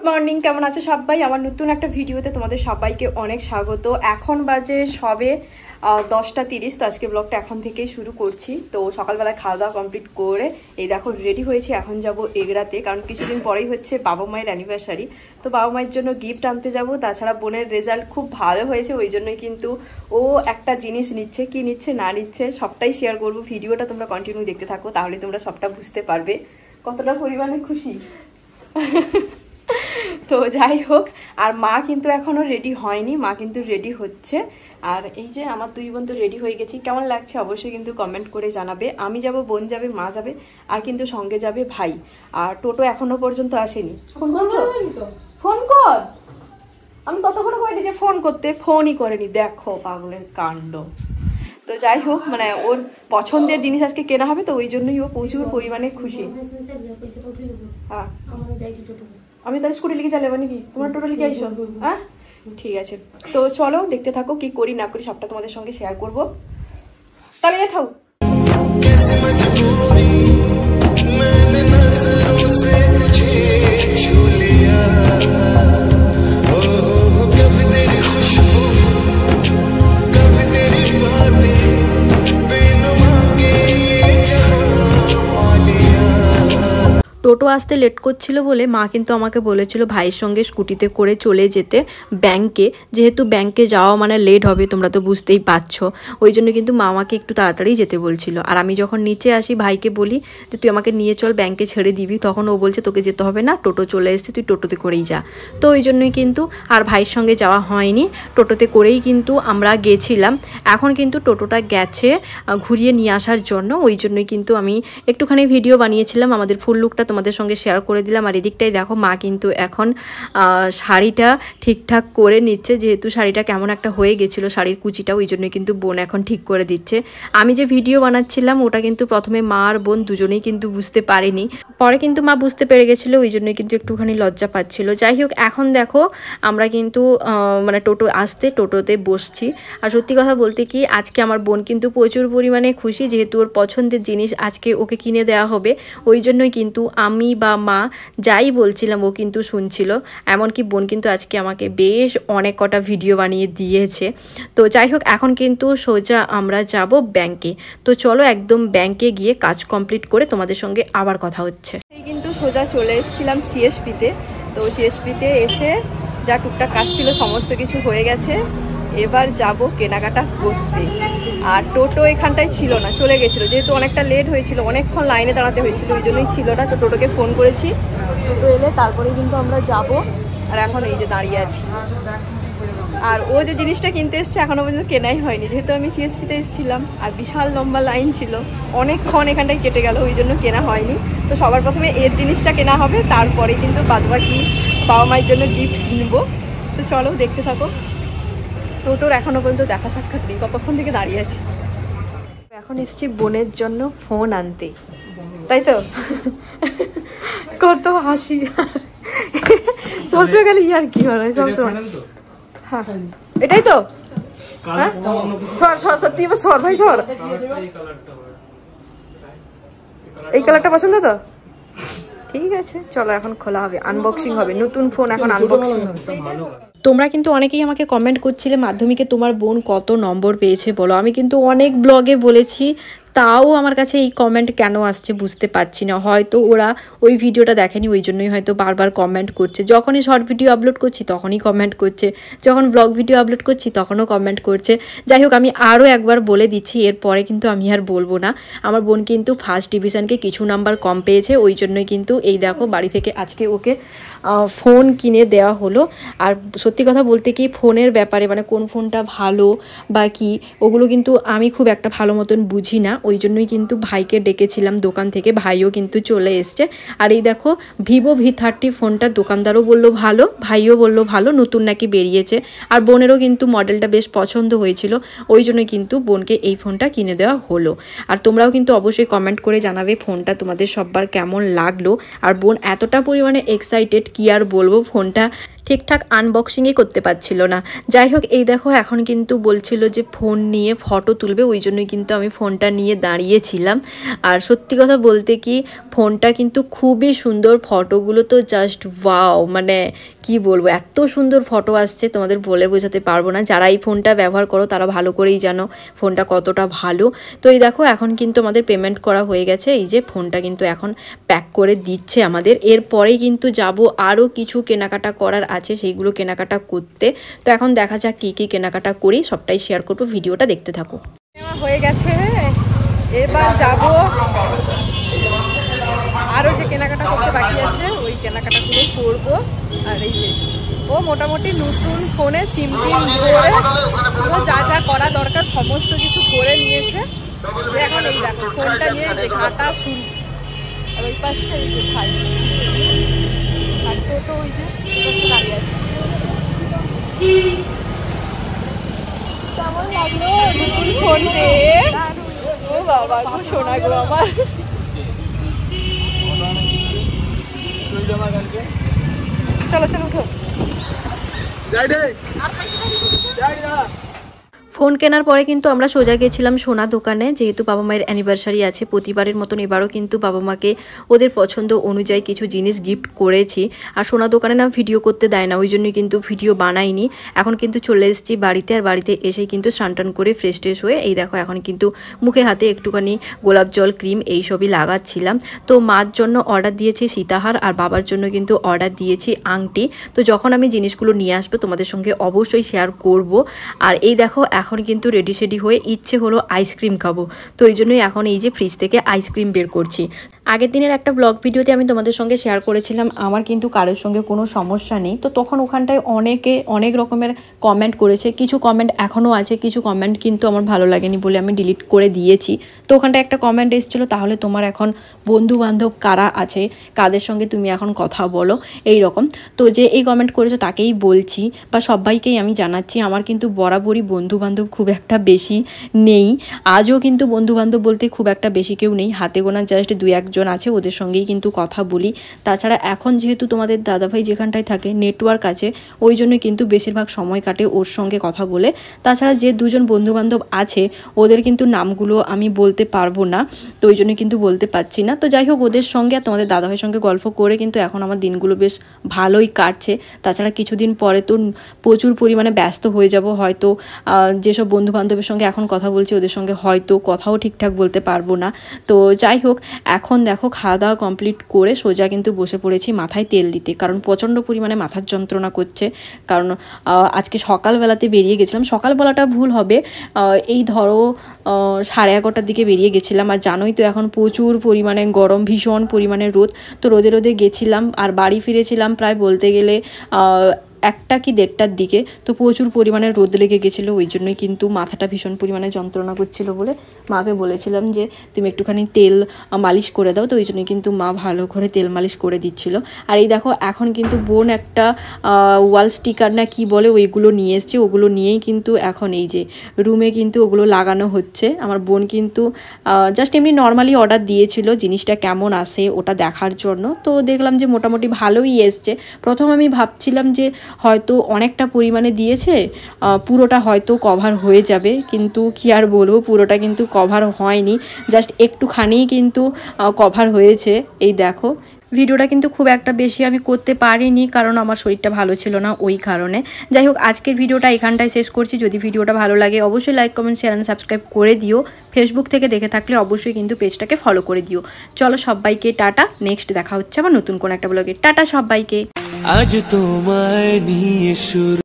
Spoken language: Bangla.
মর্নিং, কেমন আছো সবাই? আমার নতুন একটা ভিডিওতে তোমাদের সবাইকে অনেক স্বাগত। এখন বাজে সবে 10:30। তো আজকে ব্লগটা এখন থেকেই শুরু করছি। তো সকালবেলা খাওয়া দাওয়া কমপ্লিট করে এই দেখো রেডি হয়েছি। এখন যাব এগরাতে, কারণ কিছুদিন পরেই হচ্ছে বাবা মায়ের অ্যানিভার্সারি। তো বাবা মায়ের জন্য গিফট আনতে যাব। তাছাড়া বোনের রেজাল্ট খুব ভালো হয়েছে, ওই জন্যই কিন্তু ও একটা জিনিস নিচ্ছে। কি নিচ্ছে না নিচ্ছে সবটাই শেয়ার করবো। ভিডিওটা তোমরা কন্টিনিউ দেখতে থাকো, তাহলে তোমরা সবটা বুঝতে পারবে কতটা পরিমাণে খুশি। তো যাই হোক, আর মা কিন্তু এখনো রেডি হয়নি, মা কিন্তু রেডি হচ্ছে। আর এই যে আমার দুই বোন তো রেডি হয়ে গেছি। কেমন লাগছে অবশ্যই কিন্তু কমেন্ট করে জানাবে। আমি যাব, বোন যাবে, মা যাবে, আর কিন্তু সঙ্গে যাবে ভাই। আর টোটো এখনো পর্যন্ত আসেনি। ফোন করছো? ফোন কর। আমি ততক্ষণ করিনি যে ফোন করতে, ফোনই করেনি। দেখো পাগলের কাণ্ড। তো যাই হোক, মানে ওর পছন্দের জিনিস আজকে কেনা হবে, তো ওই জন্যই ও প্রচুর পরিমাণে খুশি। হ্যাঁ, আমি তাহলে স্কুটি লিখে চালাবো নাকি? তোমরা টোটো লিখে আইসো? হ্যাঁ ঠিক আছে। তো চলো দেখতে থাকো, কি করি না করি সবটা তোমাদের সঙ্গে শেয়ার করবো। তাহলে থাও। টোটো আসতে লেট করছিল বলে মা কিন্তু আমাকে বলেছিল ভাইয়ের সঙ্গে স্কুটিতে করে চলে যেতে ব্যাংকে, যেহেতু ব্যাংকে যাওয়া মানে লেট হবে, তোমরা তো বুঝতেই পারছো। ওই জন্য কিন্তু মা আমাকে একটু তাড়াতাড়ি যেতে বলছিল। আর আমি যখন নিচে আসি ভাইকে বলি যে তুই আমাকে নিয়ে চল, ব্যাংকে ছেড়ে দিবি, তখন ও বলছে তোকে যেতে হবে না, টোটো চলে এসছে, তুই টোটোতে করেই যা। তো ওই জন্যই কিন্তু আর ভাইয়ের সঙ্গে যাওয়া হয়নি, টোটোতে করেই কিন্তু আমরা গেছিলাম। এখন কিন্তু টোটোটা গেছে ঘুরিয়ে নিয়ে আসার জন্য, ওই জন্যই কিন্তু আমি একটুখানি ভিডিও বানিয়েছিলাম, আমাদের ফুল লুকটা তোমাদের সঙ্গে শেয়ার করে দিলাম। আর এদিকটাই দেখো মা কিন্তু এখন শাড়িটা ঠিকঠাক করে নিচ্ছে, যেহেতু শাড়িটা কেমন একটা হয়ে গেছিলো শাড়ির কুচিটা, ওই জন্যই কিন্তু বোন এখন ঠিক করে দিচ্ছে। আমি যে ভিডিও বানাচ্ছিলাম ওটা কিন্তু প্রথমে মা আর বোন দুজনেই কিন্তু বুঝতে পারেনি, পরে কিন্তু মা বুঝতে পেরে গেছিলো, ওই জন্যই কিন্তু একটুখানি লজ্জা পাচ্ছিল। যাই হোক, এখন দেখো আমরা কিন্তু মানে টোটো আসতে টোটোতে বসছি। আর সত্যি কথা বলতে কি, আজকে আমার বোন কিন্তু প্রচুর পরিমাণে খুশি, যেহেতু ওর পছন্দের জিনিস আজকে ওকে কিনে দেওয়া হবে। ওই জন্যই কিন্তু আমি বা মা যাই বলছিলাম ও কিন্তু শুনছিল। এমনকি বোন কিন্তু আজকে আমাকে বেশ অনেক কটা ভিডিও বানিয়ে দিয়েছে। তো যাই হোক, এখন কিন্তু সোজা আমরা যাব ব্যাংকে। তো চলো একদম ব্যাংকে গিয়ে কাজ কমপ্লিট করে তোমাদের সঙ্গে আবার কথা হচ্ছে। এই কিন্তু সোজা চলে এসেছিলাম সিএসপিতে। তো সিএসপিতে এসে যা টুকটাক কাজ ছিল সমস্ত কিছু হয়ে গেছে। এবার যাব কেনাকাটা করতে। আর টোটো এখানটায় ছিল না, চলে গেছিলো, যেহেতু অনেকটা লেট হয়েছিল, অনেকক্ষণ লাইনে দাঁড়াতে হয়েছিল, ওই জন্যই ছিল না। তো টোটোকে ফোন করেছি, টোটো এলে তারপরে কিন্তু আমরা যাব। আর এখন এই যে দাঁড়িয়ে আছি। আর ও যে জিনিসটা কিনতে এসছে এখনো পর্যন্ত কেনাই হয়নি, যেহেতু আমি সিএসপিতে এসেছিলাম আর বিশাল লম্বা লাইন ছিল, অনেকক্ষণ এখানটায় কেটে গেল, ওই জন্য কেনা হয়নি। তো সবার প্রথমে এর জিনিসটা কেনা হবে, তারপরে কিন্তু বাদবাকি বাবা মায়ের জন্য গিফট কিনবো। তো চলো দেখতে থাকো। টোটোর এখনো পর্যন্ত দেখা সাক্ষাৎ নেই, কতক্ষণ থেকে দাঁড়িয়ে আছি। এখন এসছি বোনের জন্য ফোন আনতে, তাই তো? কত হাসি সবসময় গেলে ইয়ার কি হয় সবসময়। হ্যাঁ এটাই তো, সত্যি সর ভাই সর। এই কালারটা পছন্দ তো? ঠিক আছে চলো, এখন খোলা হবে, আনবক্সিং হবে, নতুন ফোন এখন আনবক্সিং হবে। তোমরা কিন্তু অনেকেই আমাকে কমেন্ট করছিলে মাধ্যমিকে তোমার বোন কত নম্বর পেয়েছে বলো। আমি কিন্তু অনেক ব্লগে বলেছি, তাও আমার কাছে এই কমেন্ট কেন আসছে বুঝতে পারছি না। হয়তো ওরা ওই ভিডিওটা দেখেনি, ওই জন্যই হয়তো বারবার কমেন্ট করছে। যখনই শর্ট ভিডিও আপলোড করছি তখনই কমেন্ট করছে, যখন ব্লগ ভিডিও আপলোড করছি তখনও কমেন্ট করছে। যাই হোক, আমি আরও একবার বলে দিচ্ছি, এরপরে কিন্তু আমি আর বলবো না। আমার বোন কিন্তু ফার্স্ট ডিভিশনকে কিছু নাম্বার কম পেয়েছে, ওই জন্যই কিন্তু এই দেখো বাড়ি থেকে আজকে ওকে ফোন কিনে দেওয়া হলো। আর সত্যি কথা বলতে কি, ফোনের ব্যাপারে মানে কোন ফোনটা ভালো বা কি, ওগুলো কিন্তু আমি খুব একটা ভালো মতন বুঝি না, ওই জন্যই কিন্তু ভাইকে ডেকেছিলাম দোকান থেকে, ভাইও কিন্তু চলে এসছে। আর এই দেখো ভিভো V30 ফোনটা দোকানদারও বললো ভালো, ভাইও বললো ভালো, নতুন নাকি বেরিয়েছে। আর বোনেরও কিন্তু মডেলটা বেশ পছন্দ হয়েছিল, ওই জন্যই কিন্তু বোনকে এই ফোনটা কিনে দেওয়া হলো। আর তোমরাও কিন্তু অবশ্যই কমেন্ট করে জানাবে ফোনটা তোমাদের সবার কেমন লাগলো। আর বোন এতটা পরিমাণে এক্সাইটেড কি আর বলবো, ফোনটা ঠিকঠাক আনবক্সিংই করতে পারছিল না। যাই হোক, এই দেখো এখন কিন্তু বলছিল যে ফোন নিয়ে ফটো তুলবে, ওই জন্যই কিন্তু আমি ফোনটা নিয়ে দাঁড়িয়েছিলাম। আর সত্যি কথা বলতে কি, ফোনটা কিন্তু খুবই সুন্দর, ফটোগুলো তো জাস্ট ওয়াও, মানে কি বলবো, এত সুন্দর ফটো আসছে তোমাদের বলে বোঝাতে পারবো না। যারা এই ফোনটা ব্যবহার করো তারা ভালো করেই জানো ফোনটা কতটা ভালো। তো এই দেখো এখন কিন্তু আমাদের পেমেন্ট করা হয়ে গেছে, এই যে ফোনটা কিন্তু এখন প্যাক করে দিচ্ছে আমাদের। এরপরেই কিন্তু যাব আরও কিছু কেনাকাটা করার আছে, সেইগুলো কেনাকাটা করতে। তো এখন দেখা যাক কী কী কেনাকাটা করি, সবটাই শেয়ার করবো, ভিডিওটা দেখতে থাকো। হয়ে গেছে, এবার যাব আরও যে কেনাকাটা করতে বাকি আছে ওই কেনাকাটাগুলো করবো। আর এই যে ও মোটামুটি নতুন ফোনে সিম টিম করে পুরো যা যা করা দরকার সমস্ত কিছু করে নিয়েছে। এখন এই দেখো ফোনটা নিয়ে যে ঘাটা শুরু। আর ওই পাশটা এই যে খাই, আর টোটো ওই যে দাঁড়িয়ে আছে। কেমন লাগলো নতুন ফোন পেয়ে? ও বাবা গো, শোনা গো আমার। চলো চলো উঠো। ফোন কেনার পরে কিন্তু আমরা সোজা গেছিলাম সোনা দোকানে, যেহেতু বাবা মায়ের অ্যানিভার্সারি আছে। প্রতিবারের মতন এবারও কিন্তু বাবা মাকে ওদের পছন্দ অনুযায়ী কিছু জিনিস গিফট করেছি। আর সোনা দোকানে না ভিডিও করতে দেয় না, ওই জন্যই কিন্তু ভিডিও বানাইনি। এখন কিন্তু চলে এসেছি বাড়িতে, আর বাড়িতে এসেই কিন্তু স্নান টান করে ফ্রেশ ট্রেশ হয়ে এই দেখো এখন কিন্তু মুখে হাতে একটুখানি গোলাপ জল ক্রিম এইসবই লাগাচ্ছিলাম। তো মার জন্য অর্ডার দিয়েছি সীতাহার, আর বাবার জন্য কিন্তু অর্ডার দিয়েছি আংটি। তো যখন আমি জিনিসগুলো নিয়ে আসবো তোমাদের সঙ্গে অবশ্যই শেয়ার করব। আর এই দেখো এখন কিন্তু রেডি সেডি হয়ে ইচ্ছে হলো আইসক্রিম খাবো, তো এই জন্যই এখন এই যে ফ্রিজ থেকে আইসক্রিম বের করছি। আগের দিনের একটা ব্লগ ভিডিওতে আমি তোমাদের সঙ্গে শেয়ার করেছিলাম আমার কিন্তু কারোর সঙ্গে কোনো সমস্যা নেই। তো তখন ওখানটায় অনেকে অনেক রকমের কমেন্ট করেছে, কিছু কমেন্ট এখনও আছে, কিছু কমেন্ট কিন্তু আমার ভালো লাগেনি বলে আমি ডিলিট করে দিয়েছি। তো ওখানটায় একটা কমেন্ট এসেছিলো, তাহলে তোমার এখন বন্ধু বান্ধব কারা আছে, কাদের সঙ্গে তুমি এখন কথা বলো, এই রকম। তো যে এই কমেন্ট করেছো তাকেই বলছি, বা সবাইকেই আমি জানাচ্ছি, আমার কিন্তু বরাবরই বন্ধু বান্ধব খুব একটা বেশি নেই। আজও কিন্তু বন্ধু বান্ধব বলতে খুব একটা বেশি কেউ নেই, হাতে গোনা জাস্ট 2-1 জন আছে, ওদের সঙ্গেই কিন্তু কথা বলি। তাছাড়া এখন যেহেতু তোমাদের দাদাভাই যেখানটায় থাকে নেটওয়ার্ক আছে, ওই জন্য কিন্তু বেশিরভাগ সময় কাটে ওর সঙ্গে কথা বলে। তাছাড়া যে 2জন বন্ধুবান্ধব আছে ওদের কিন্তু নামগুলো আমি বলতে পারবো না, তো ওই জন্য কিন্তু বলতে পারছি না। তো যাই হোক, ওদের সঙ্গে আর তোমাদের দাদাভাইয়ের সঙ্গে গল্প করে কিন্তু এখন আমার দিনগুলো বেশ ভালোই কাটছে। তাছাড়া কিছুদিন পরে তো প্রচুর পরিমাণে ব্যস্ত হয়ে যাব, হয়তো যেসব বন্ধুবান্ধবের সঙ্গে এখন কথা বলছি ওদের সঙ্গে হয়তো কথাও ঠিকঠাক বলতে পারবো না। তো যাই হোক, এখন দেখো খাওয়া দাওয়া কমপ্লিট করে সোজা কিন্তু বসে পড়েছি মাথায় তেল দিতে, কারণ প্রচণ্ড পরিমাণে মাথার যন্ত্রণা করছে। কারণ আজকে সকালবেলাতে বেরিয়ে গেছিলাম, সকালবেলাটা ভুল হবে, এই ধরো 11:30টার দিকে বেরিয়ে গেছিলাম। আর জানোই তো এখন প্রচুর পরিমাণে গরম, ভীষণ পরিমাণে রোদ। তো রোদে রোদে গেছিলাম, আর বাড়ি ফিরেছিলাম প্রায় বলতে গেলে 1টা কি 1:30টার দিকে। তো প্রচুর পরিমাণে রোদ লেগে গেছিলো, ওই জন্যই কিন্তু মাথাটা ভীষণ পরিমাণে যন্ত্রণা করছিল বলে মাকে বলেছিলাম যে তুমি একটুখানি তেল মালিশ করে দাও। তো ওই জন্যই কিন্তু মা ভালো করে তেল মালিশ করে দিচ্ছিল। আর এই দেখো এখন কিন্তু বোন একটা ওয়াল স্টিকার না কি বলে ওইগুলো নিয়ে এসছে, ওগুলো নিয়েই কিন্তু এখন এই যে রুমে কিন্তু ওগুলো লাগানো হচ্ছে। আমার বোন কিন্তু জাস্ট এমনি নর্মালি অর্ডার দিয়েছিল জিনিসটা কেমন আসে ওটা দেখার জন্য। তো দেখলাম যে মোটামুটি ভালোই এসছে। প্রথম আমি ভাবছিলাম যে হয়তো অনেকটা পরিমাণে দিয়েছে, পুরোটা হয়তো কভার হয়ে যাবে, কিন্তু কি আর বলবো, পুরোটা কিন্তু কভার হয়নি, জাস্ট একটুখানিই কিন্তু কভার হয়েছে। এই দেখো, ভিডিওটা কিন্তু খুব একটা বেশি আমি করতে পারিনি, কারণ আমার শরীরটা ভালো ছিল না ওই কারণে। যাই হোক, আজকের ভিডিওটা এখানটায় শেষ করছি। যদি ভিডিওটা ভালো লাগে অবশ্যই like, comment, share and subscribe করে দিও। ফেসবুক থেকে দেখে থাকলে অবশ্যই কিন্তু পেজটাকে ফলো করে দিও। চলো সবাইকে টাটা, নেক্সট দেখা হচ্ছে আবার নতুন কোনো একটা ব্লগে। টাটা সবাইকে। আজ তোমায় নিয়ে শুরু।